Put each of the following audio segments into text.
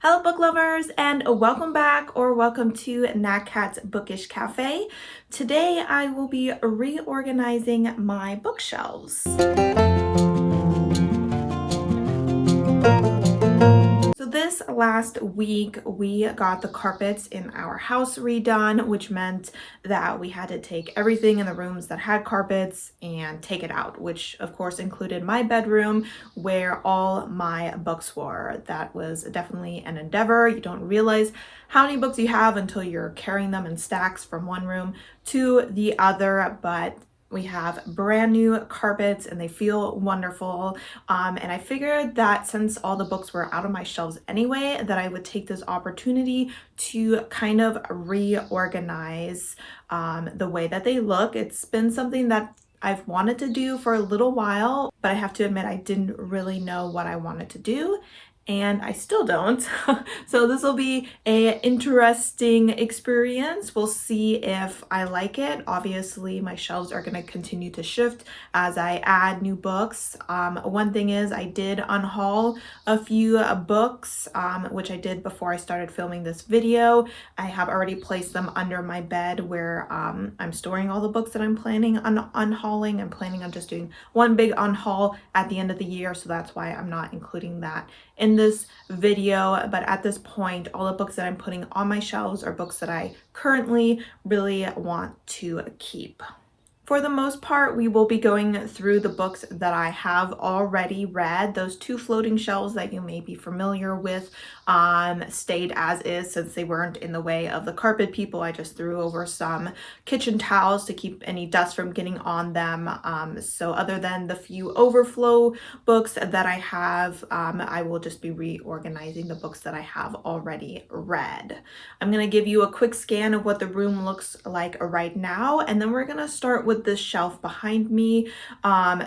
Hello book lovers, and welcome back or welcome to Nat Cat's Bookish Cafe. Today I will be reorganizing my bookshelves. So this last week we got the carpets in our house redone, which meant that we had to take everything in the rooms that had carpets and take it out, which of course included my bedroom where all my books were. That was definitely an endeavor. You don't realize how many books you have until you're carrying them in stacks from one room to the other, but we have brand new carpets and they feel wonderful. And I figured that since all the books were out of my shelves anyway, that I would take this opportunity to kind of reorganize the way that they look. It's been something that I've wanted to do for a little while, but I have to admit I didn't really know what I wanted to do. And I still don't. So this will be an interesting experience. We'll see if I like it. Obviously, my shelves are going to continue to shift as I add new books. One thing is I did unhaul a few books, which I did before I started filming this video. I have already placed them under my bed where I'm storing all the books that I'm planning on unhauling. I'm planning on just doing one big unhaul at the end of the year, so that's why I'm not including that in this video. But at this point, all the books that I'm putting on my shelves are books that I currently really want to keep. For the most part, we will be going through the books that I have already read. Those two floating shelves that you may be familiar with stayed as is since they weren't in the way of the carpet people. I just threw over some kitchen towels to keep any dust from getting on them. So other than the few overflow books that I have, I will just be reorganizing the books that I have already read. I'm going to give you a quick scan of what the room looks like right now, and then we're going to start with this shelf behind me,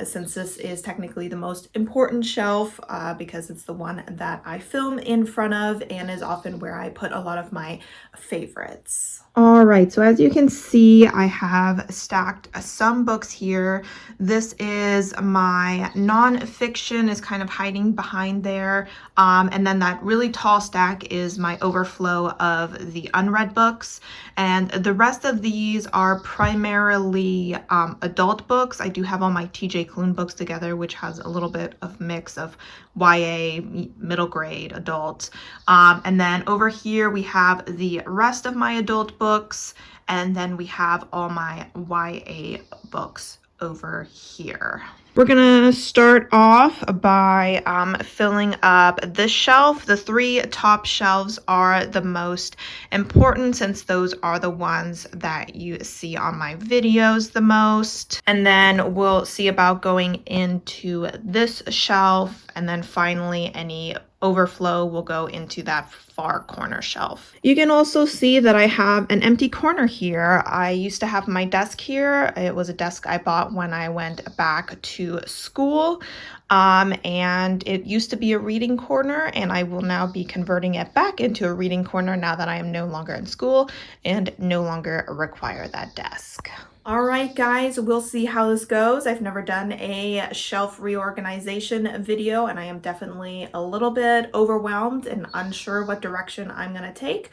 since this is technically the most important shelf because it's the one that I film in front of and is often where I put a lot of my favorites. All right, so as you can see, I have stacked some books here. This is my nonfiction is kind of hiding behind there. And then that really tall stack is my overflow of the unread books. And the rest of these are primarily adult books. I do have all my TJ Klune books together, which has a little bit of mix of YA, middle grade, adult. And then over here we have the rest of my adult books, and then we have all my YA books over here. We're gonna start off by filling up this shelf. The three top shelves are the most important since those are the ones that you see on my videos the most. And then we'll see about going into this shelf, and then finally any overflow will go into that far corner shelf. You can also see that I have an empty corner here. I used to have my desk here. It was a desk I bought when I went back to school. And it used to be a reading corner, and I will now be converting it back into a reading corner now that I am no longer in school and no longer require that desk. All right, guys, we'll see how this goes. I've never done a shelf reorganization video, and I am definitely a little bit overwhelmed and unsure what direction I'm going to take.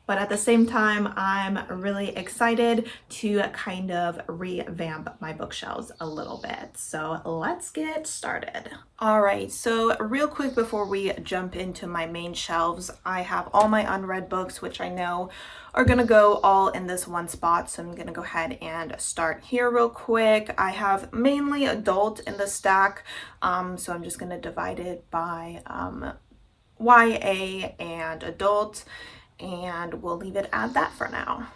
But at the same time, I'm really excited to kind of revamp my bookshelves a little bit. So let's get started. All right, so real quick before we jump into my main shelves, I have all my unread books, which I know are gonna go all in this one spot. So I'm gonna go ahead and start here real quick. I have mainly adult in the stack, so I'm just gonna divide it by YA and adult, and we'll leave it at that for now.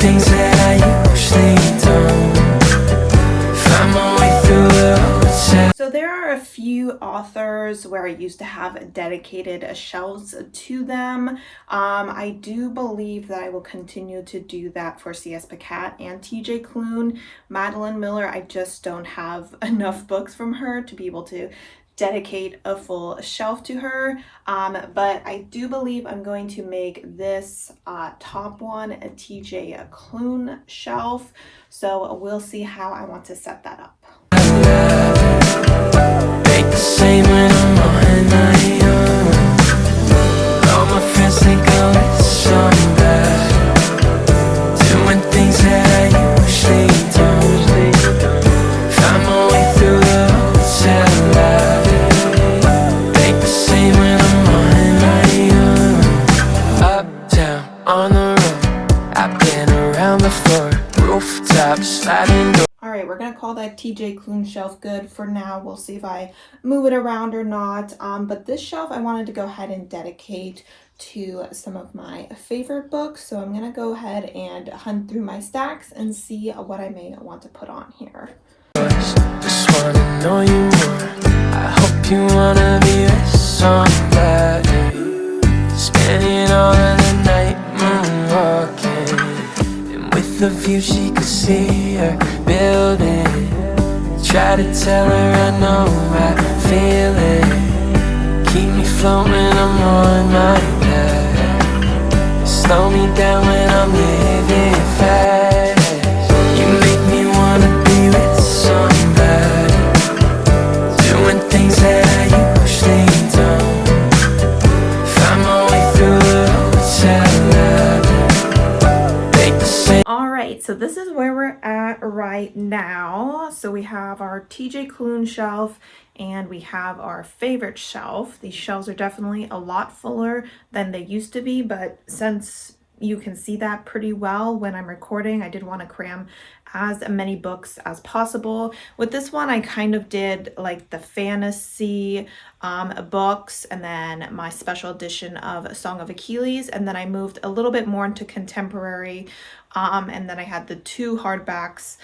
Things that I usually don't. Find my way through the roads. So there are a few authors where I used to have dedicated shelves to them. I do believe that I will continue to do that for C.S. Pacat and T.J. Klune. Madeline Miller, I just don't have enough books from her to be able to dedicate a full shelf to her. But I do believe I'm going to make this top one a T.J. Klune shelf. So we'll see how I want to set that up. The same when I'm on my own. All my friends think I'm so bad, doing things that I usually don't. Find my way through the hotel lobby. Think the same when I'm on my own. Uptown on the road, I've been around before. Rooftops, sliding doors. All right, we're gonna call that T.J. Klune shelf good for now. We'll see if I move it around or not. But this shelf I wanted to go ahead and dedicate to some of my favorite books. So I'm gonna go ahead and hunt through my stacks and see what I may want to put on here. Just wanna know you more. I hope you wanna be with somebody. Spending all of the night moonwalking, and with the view she could see her building. Try to tell her I know I feel it. Keep me floating when I'm on my back. Slow me down when I'm living fast. You make me wanna be with somebody, doing things that I usually don't. Find my way through the hotel lobby. Make the same. All right, so this is where we're at right now. So we have our T.J. Klune shelf and we have our favorite shelf. These shelves are definitely a lot fuller than they used to be, but since you can see that pretty well when I'm recording, I did want to cram as many books as possible. With this one, I kind of did like the fantasy books and then my special edition of Song of Achilles, and then I moved a little bit more into contemporary, and then I had the two hardbacks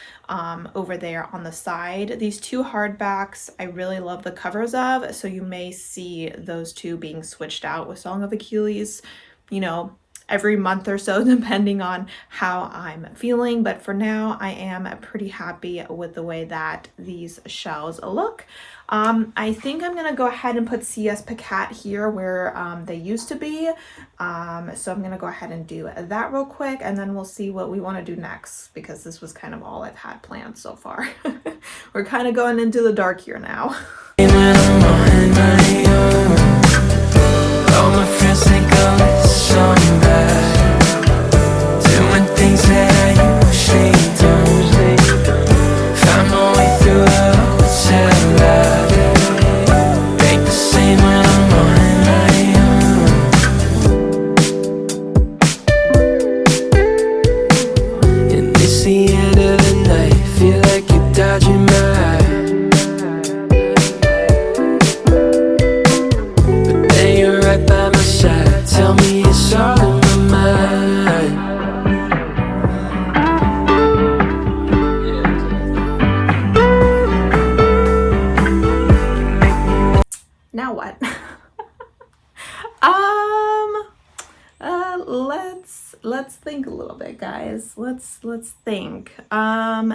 over there on the side. These two hardbacks I really love the covers of, so you may see those two being switched out with Song of Achilles, you know, every month or so, depending on how I'm feeling. But for now, I am pretty happy with the way that these shelves look. I think I'm gonna go ahead and put C.S. Pacat here where they used to be. So I'm gonna go ahead and do that real quick, and then we'll see what we want to do next, because this was kind of all I've had planned so far. We're kind of going into the dark here now. All my friends think I'm so bad, doing things that I usually don't. Find my way through the hotel lobby. Think the same when I'm on my own. And it's the end of the night, feel like you're dodging my eye. Right by my side, tell me it's all in my mind. Now what? Let's think a little bit, guys. Let's think.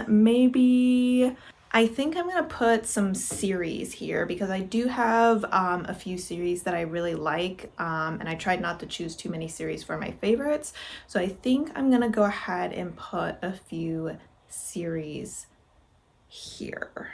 Maybe I think I'm gonna put some series here, because I do have a few series that I really like, and I tried not to choose too many series for my favorites. So I think I'm gonna go ahead and put a few series here.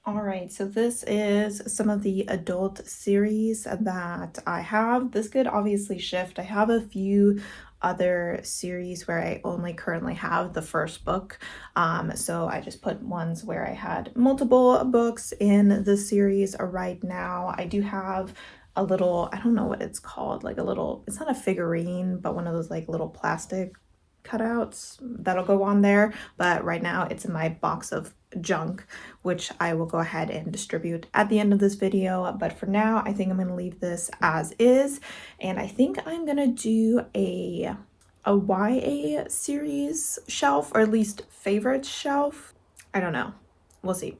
Alright, so this is some of the adult series that I have. This could obviously shift. I have a few other series where I only currently have the first book. So I just put ones where I had multiple books in the series right now. I do have a little, I don't know what it's called, like a little, it's not a figurine, but one of those like little plastic cutouts that'll go on there, but right now it's in my box of junk, which I will go ahead and distribute at the end of this video. But for now, I think I'm gonna leave this as is, and I think I'm gonna do a YA series shelf, or at least favorite shelf. I don't know, we'll see.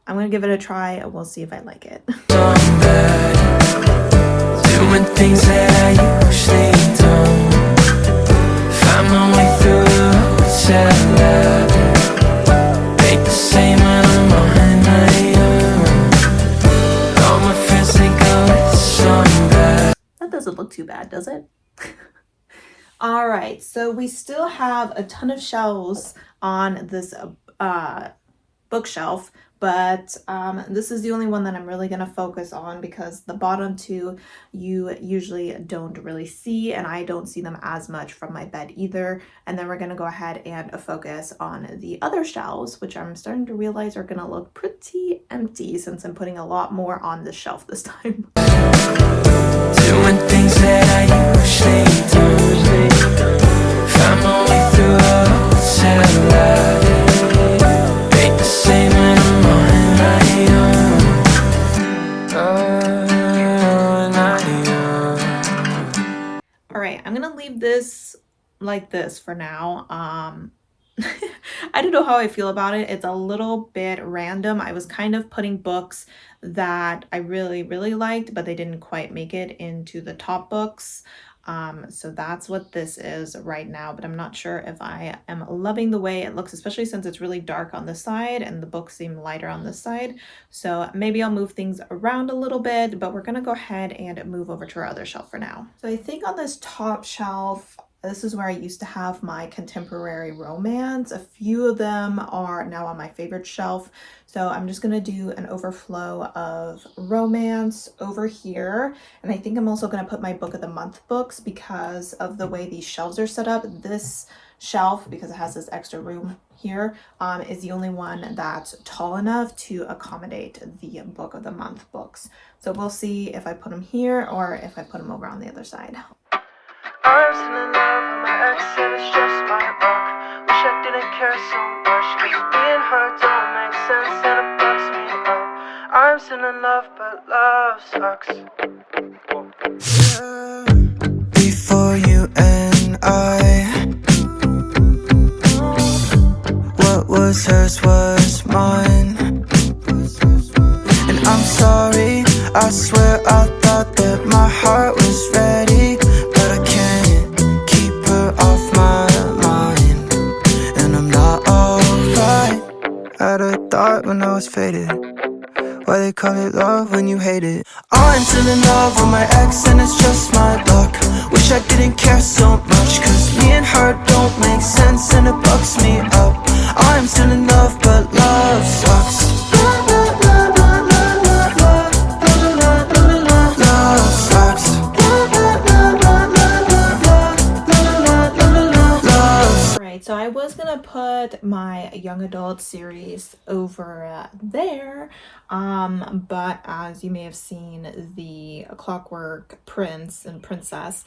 I'm gonna give it a try and we'll see if I like it. Doing things that I usually don't. Find my way through the hotel lobby. Ain't the same when I'm on my own. All my friends think I'm somebody. That doesn't look too bad, does it? All right, so we still have a ton of shelves on this bookshelf, but this is the only one that I'm really gonna focus on because the bottom two you usually don't really see, and I don't see them as much from my bed either. And then we're gonna go ahead and focus on the other shelves, which I'm starting to realize are gonna look pretty empty since I'm putting a lot more on this shelf this time. Doing things that I usually don't. Find my way through a hotel lobby. Ain't the same when I'm on my own. All right, I'm gonna leave this like this for now. I don't know how I feel about it. It's a little bit random. I was kind of putting books that I really liked, but they didn't quite make it into the top books. So that's what this is right now, but I'm not sure if I am loving the way it looks, especially since it's really dark on this side and the books seem lighter on this side. So maybe I'll move things around a little bit, but we're gonna go ahead and move over to our other shelf for now. So I think on this top shelf, this is where I used to have my contemporary romance. A few of them are now on my favorite shelf. So I'm just gonna do an overflow of romance over here. And I think I'm also gonna put my book of the month books because of the way these shelves are set up. This shelf, because it has this extra room here, is the only one that's tall enough to accommodate the book of the month books. So we'll see if I put them here or if I put them over on the other side. I'm still in love with my ex and it's just my luck. Wish I didn't care so much, cause me and her don't make sense and it fucks me up. I'm still in love but love sucks. Before you and I, what was hers was mine. And I'm sorry, I swear I thought that my heart was ready, but I can't keep her off my mind. And I'm not alright. Had a thought when I was faded, why they call it love when you hate it. I'm still in love with my ex and it's just my luck. Wish I didn't care so much, cause me and her don't make sense and it bugs me up. I'm still in love but love sucks. So I was gonna put my young adult series over there, but as you may have seen, the Clockwork Prince and Princess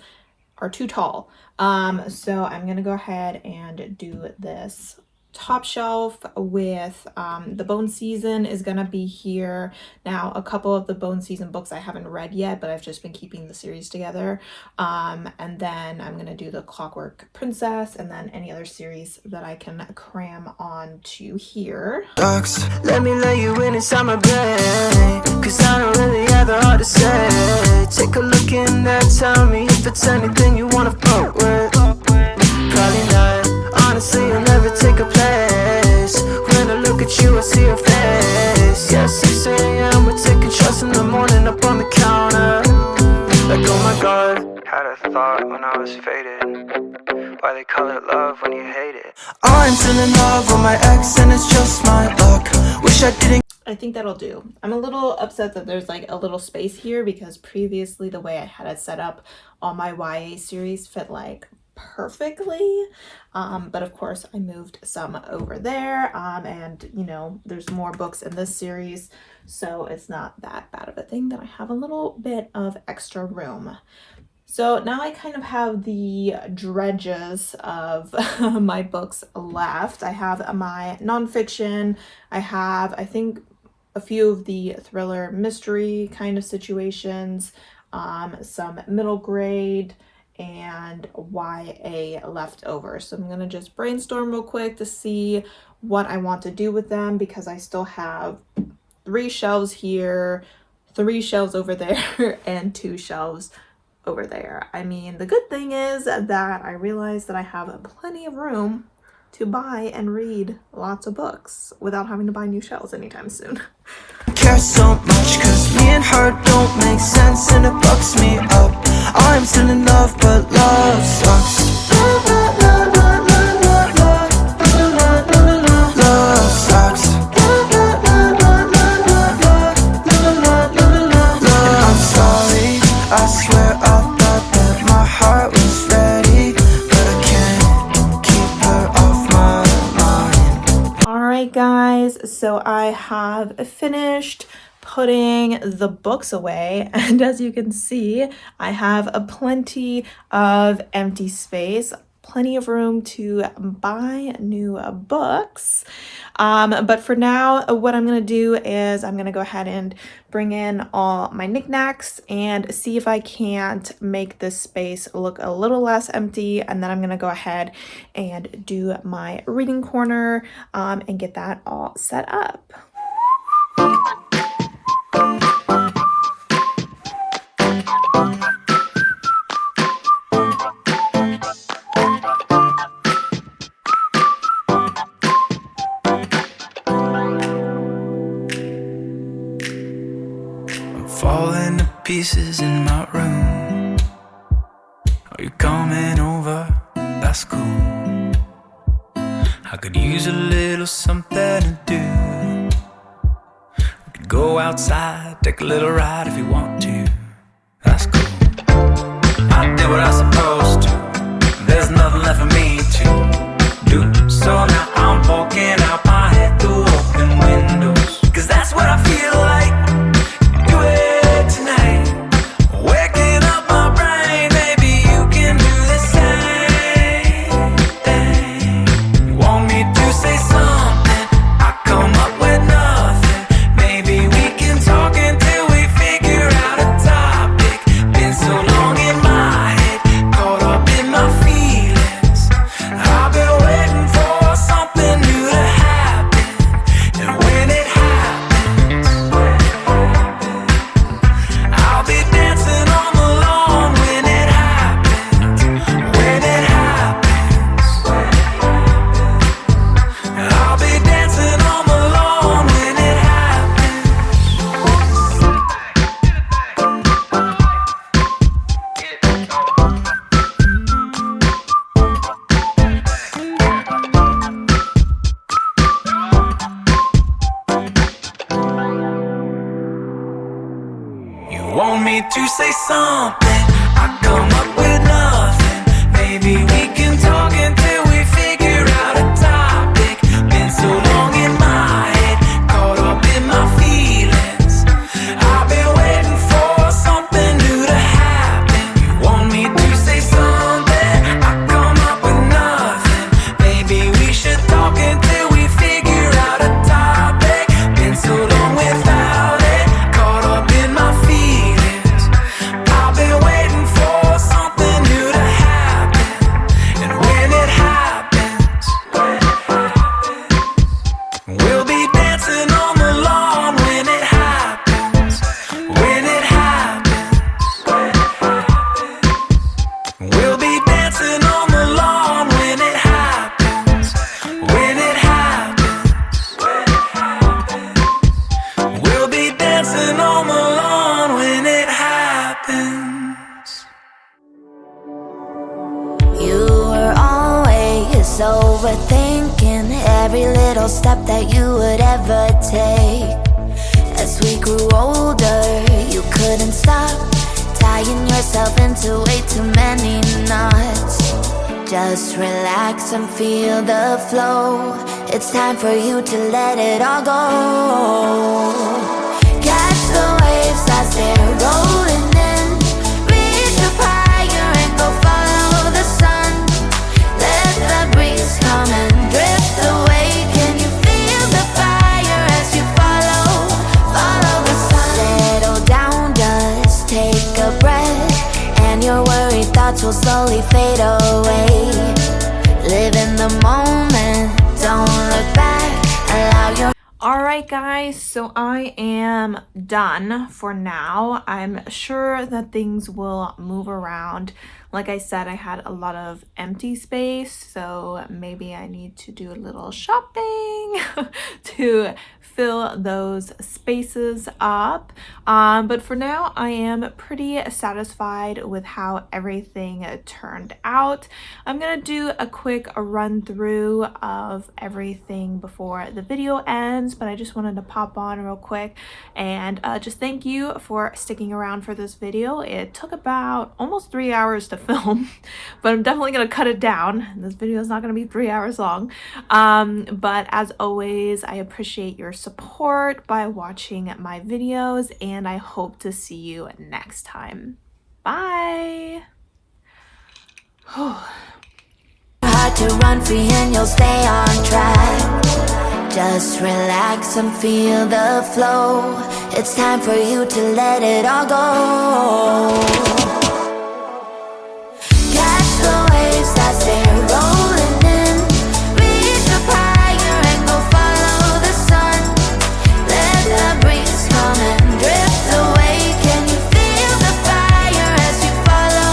are too tall. So I'm gonna go ahead and do this top shelf with the Bone Season is gonna be here. Now a couple of the Bone Season books I haven't read yet, but I've just been keeping the series together, and then I'm gonna do the Clockwork Princess and then any other series that I can cram onto here. Ducks, let me lay you in inside my bed, cause I don't really have the heart to say. Take a look in there, tell me if it's anything you wanna fuck with. Probably not. Honestly, you'll never take a place. When I look at you, I see your face. Yeah, 6 a.m. we're taking shots in the morning up on the counter. Like, oh my god, had a thought when I was faded. Why they call it love when you hate it. I'm still in love with my ex and it's just my luck. Wish I didn't. I think that'll do. I'm a little upset that there's like a little space here because previously the way I had it set up on my YA series fit like perfectly, but of course I moved some over there, and you know there's more books in this series, so it's not that bad of a thing that I have a little bit of extra room. So now I kind of have the dredges of my books left. I have my nonfiction. I have, I think, a few of the thriller mystery kind of situations, some middle grade, and YA left over. So I'm gonna just brainstorm real quick to see what I want to do with them, because I still have 3 shelves here, 3 shelves over there, and 2 shelves over there. I mean, the good thing is that I realized that I have plenty of room to buy and read lots of books without having to buy new shelves anytime soon. Care so much cause me and her don't make sense and it fucks me up. I'm still in love but love sucks. Love sucks. And I'm sorry, I swear I thought that my heart was ready, but I can't keep her off my mind. Alright guys, so I have finished putting the books away, and as you can see, I have a plenty of empty space, plenty of room to buy new books. But for now, what I'm gonna do is I'm gonna go ahead and bring in all my knickknacks and see if I can't make this space look a little less empty, and then I'm gonna go ahead and do my reading corner and get that all set up. Falling to pieces in my room. Are you coming over? That's cool. I could use a little something to do. We could go outside, take a little ride if you want to. That's cool. I did what I was supposed to. There's nothing left for me to do. So now I'm poking out my head through open windows, cause that's what I feel like. Want me to say something, I come up with nothing. Maybe we can talk until we figure out a topic. Been so long in my head, caught up in my feelings. I've been waiting for something new to happen. You want me to say something, I come up with nothing. Maybe we should talk until we figure out a topic. Been so long without it, caught up in my feelings. Overthinking every little step that you would ever take. As we grew older, you couldn't stop tying yourself into way too many knots. Just relax and feel the flow. It's time for you to let it all go. Catch the waves as they're rolling in. Reach up high thoughts will slowly fade away. Live in the moment, don't look back. Allow your Alright guys, so I am done for now. I'm sure that things will move around. Like I said, I had a lot of empty space, so maybe I need to do a little shopping to fill those spaces up. But for now, I am pretty satisfied with how everything turned out. I'm gonna do a quick run through of everything before the video ends, but I just wanted to pop on real quick and just thank you for sticking around for this video. It took about almost 3 hours to film, but I'm definitely gonna cut it down. This video is not gonna be 3 hours long. But as always, I appreciate your support by watching my videos, and I hope to see you next time. Bye. heart to run free and you'll stay on track. Just relax and feel the flow. It's time for you to let it all go. Catch the waves as they're rolling in. Reach up higher and go follow the sun. Let the breeze come and drift away. Can you feel the fire as you follow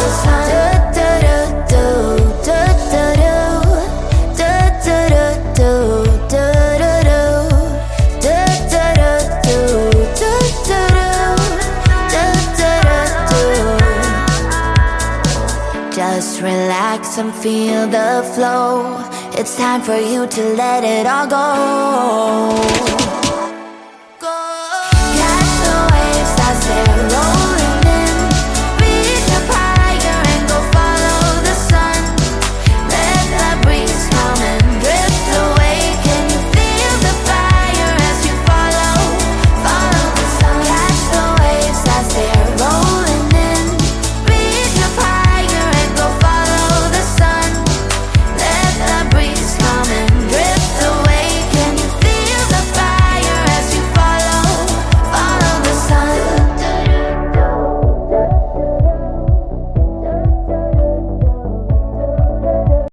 the sun? Just relax and feel the flow. It's time for you to let it all go.